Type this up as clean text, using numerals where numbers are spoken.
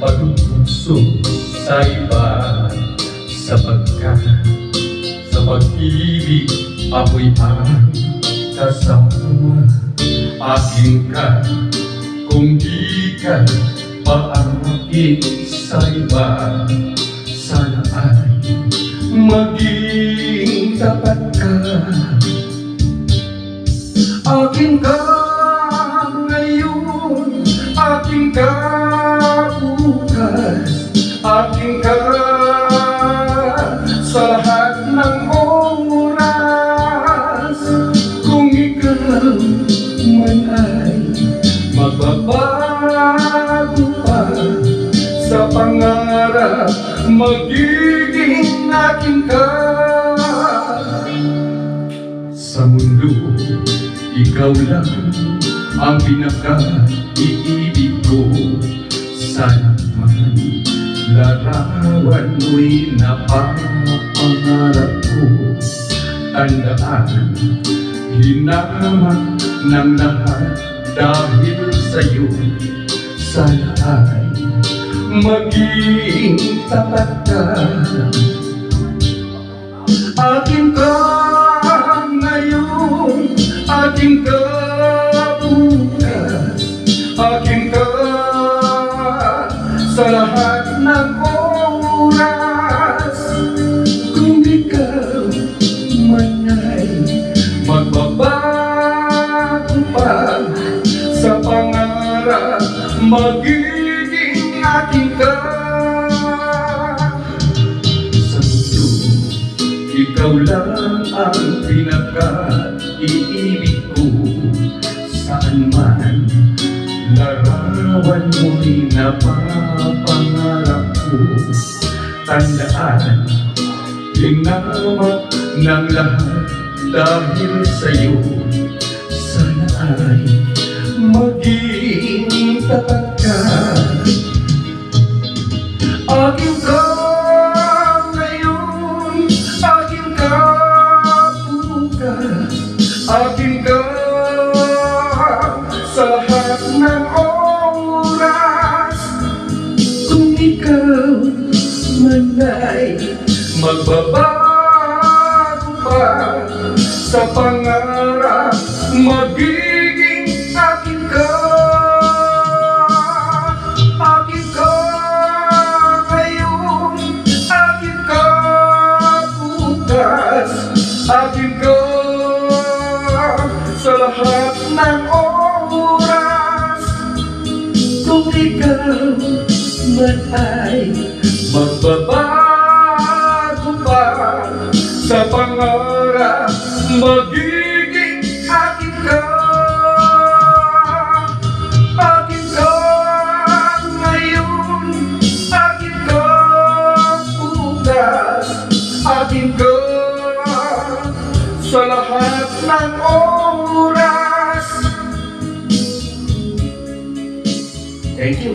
pagpuso sa iba, sapagkat sa pag-ibig ako'y ang kasama. Akin ka kung di ka paakin sa iba, sana ay maging tapat ka. Akin ka ngayon, akin ka bukas, akin ka sa lahat ng oras. Kung ikaw man ay magbabago pa sa pangarap, magiging akin ka. Sa mundo, ikaw lang ang pinaka-iibig ko. Sana man larawan mo'y napapangarap ko. Tandaan, hinamak ng lahat dahil sa'yo. Sana ay maging tapat ka. Akin ka ngayon, akin ka bukas, akin ka sa lahat ng oras. Kung ikaw man ay magbabago pa sa pangarap, magiging akin ka. Sa mundo, ikaw lang ang pinaka-iibig ko. Saan man larawan mo'y napapangarap ko. Tandaan, hinamak ng lahat dahil sa'yo. Sana ay maging tapat ka. Akin ka ngayon, akin ka bukas, akin ka sa lahat ng oras. Kung ikaw man ay magbabago pa sa pangarap, magiging akin ka. Akin ka ngayon, akin ka bukas, akin ka sa lahat ng oras. Kung ikaw man ay magbabago pa sa pangarap, magiging akin ka. Akin ka ngayon, akin ka bukas, akin ka sa lahat ng oras. Thank you.